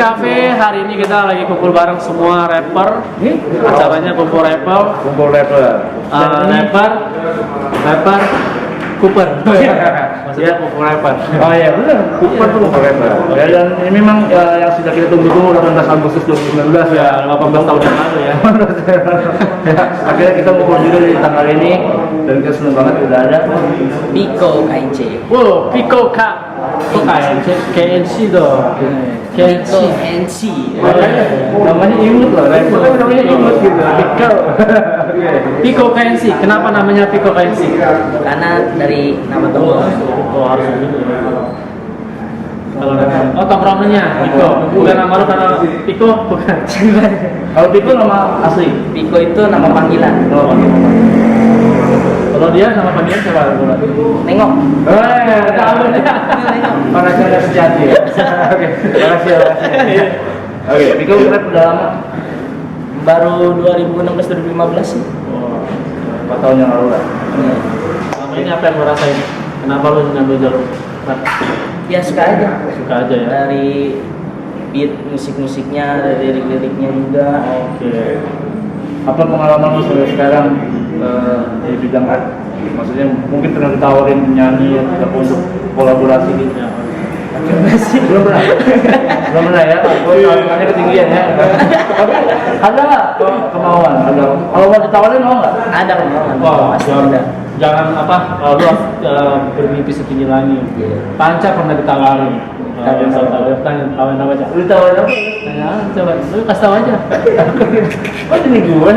Cafe. Hari ini kita lagi kumpul bareng semua rapper. Acaranya kumpul rapper. Rapper, Cooper. Maksudnya kumpul rapper. Oh iya benar, Cooper tuh kumpul rapper. Ya, dan ini memang yang sudah kita tunggu-tunggu 18 Agustus 2019 Ya, 18 tahun yang lalu ya. Ya, akhirnya kita kumpul juga di tanggal ini dan kita senang banget udah ada Pico KNC. Wow, Pico KNC dong. KNC. KNC. namanya imut loh, rapper kan namanya imut gitu. Pico KNC. Kenapa namanya Pico KNC? Karena dari nama toko. Oh, harus gitu. Kalau oh tongkrongannya Pico. Bukan nama lu karena Pico bukan. Kalau Pico nama asli. Pico itu nama panggilan. Kalau dia nama panggilan siapa? Nengok. Tahu dia. Mana cara sejati ya? Oke, makasih. Oke, Pico rap udah lama. Baru 2016-2015 sih. Oh, 4 tahun yang lalu lah. selama ini apa yang lo rasain? Kenapa lo ngambil jalur rap? Ya suka aja. Suka aja ya. Dari beat musik-musiknya, dari lirik-liriknya juga. Oke. Apa pengalaman lo sampai sekarang di bidang art? Maksudnya mungkin pernah ditawarin nyanyi atau untuk kolaborasi gitu ya? Belum pernah ya. Hanya ketinggian ya. Tapi ada nggak kemauan? Ada. Kalau mau ditawarin mau nggak? Ada kemauan. Wah, Pasti ada. jangan apa? Lu bermimpi setinggi langit. Iya. Panca pernah ditawarin. Tawarin apa aja? Ditawarin apa? Tanya, coba, lu kasih tahu aja. Oh ini gue?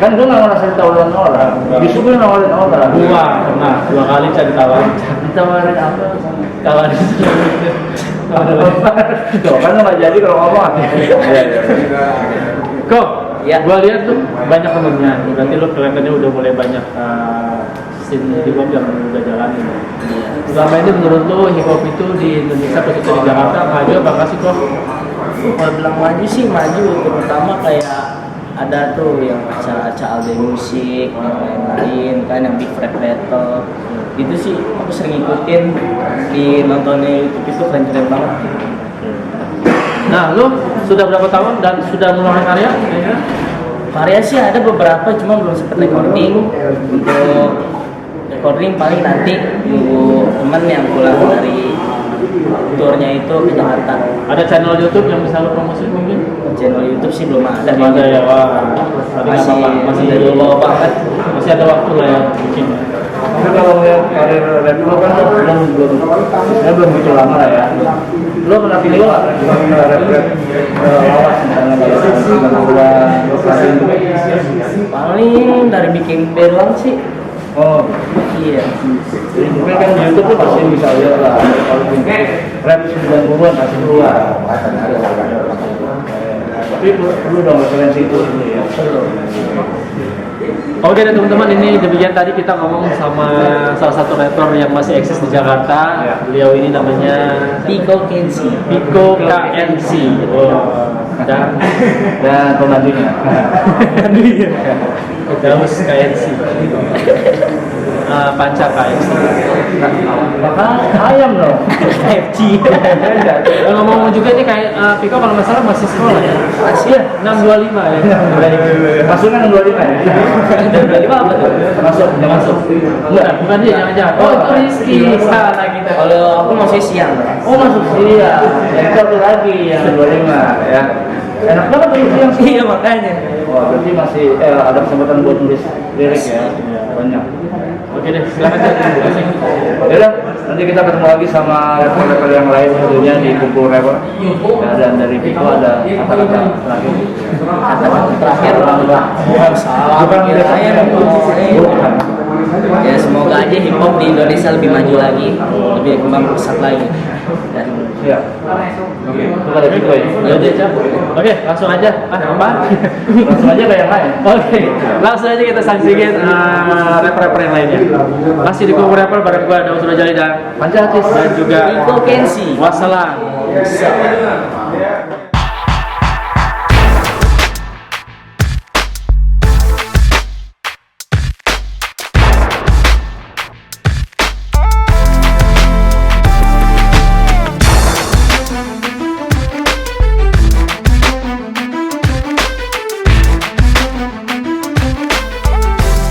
Kan gue nggak ngerasa ditawarin orang. Justru gue nawarin orang. Gua pernah 2 kali saya ditawarin. Ditawarin apa? Tawarin. Tuh kan nggak jadi kalau ngomong. Kok? Ya. Gua lihat tuh banyak temennya. Berarti lu kelihatannya udah mulai banyak scene hip hop yang udah jalanin. Selama ini menurut lu hip hop itu di Indonesia khususnya di Jakarta maju apa enggak sih kok? Kalau bilang maju sih maju, terutama kayak ada tuh yang acara album musik, yang lain-lain kan, yang big rap battle. Itu sih aku sering ikutin di nontonnya YouTube, itu keren-keren banget. Nah, lu sudah berapa tahun dan sudah mengeluarkan karya? Karya sih ada beberapa, cuma belum sempet recording. Untuk recording paling nanti nunggu temen yang pulang dari turnya itu ke Jakarta. Ada channel YouTube yang bisa lu promosi mungkin? Channel YouTube sih belum ada. Belum ada ya, wah. Tadi nggak apa-apa, masih dulu banget. masih ada waktu lah ya bikin. Tapi kalau ngeliat karir rap lo kan belum begitu lama lah ya. Lo pernah video nggak rap lawas misalnya lo kalian itu? Paling dari bikin band doang sih. Oh Iya. jadi mungkin kan di YouTube tuh pasti bisa lihat lah. Kalau bikin rap 90-an pasti keluar. Tapi perlu dong referensi itu ya. Oke deh teman-teman, ini demikian tadi kita ngomong sama salah satu rapper yang masih eksis di Jakarta. Beliau ini namanya Pico KNC. Pico KNC. Dan Pembantunya. Daus KNC. Panca KNC. Maka ayam dong. KFC. Ngomong juga nih kayak Pico kalau nggak salah masih sekolah ya. Masih ya? 625 ya. Masuknya 25 ya? 25 apa tuh? Masuk. Enggak, bukan dia, jangan-jangan. Oh, itu Rizky. Salah kita. Kalau aku masih siang. Oh masuk siang. Yang satu lagi yang 25 ya. Enak banget tuh siang. Iya makanya. Wah berarti masih ada kesempatan buat nulis lirik ya. Banyak. Oke deh, silakan aja. Yaudah, nanti kita ketemu lagi sama rapper-rapper yang lain tentunya di Kumpul Rapper. Ya, dan dari Pico ada kata-kata terakhir. Kata-kata terakhir. Salam Bukan kiranya bukan. ya semoga aja hip hop di Indonesia lebih maju lagi, lebih kembang pesat lagi. Dan Ya. Oke, itu ada Pico ya. Ya udah, Cap. Oke, langsung aja. Apa? Langsung aja ke yang lain. Oke, langsung aja kita saksikan rapper-rapper yang lainnya. Masih di Kumpul Rapper bareng gua Daud Surajali dan Panca Atis dan juga Pico KNC. Wassalam.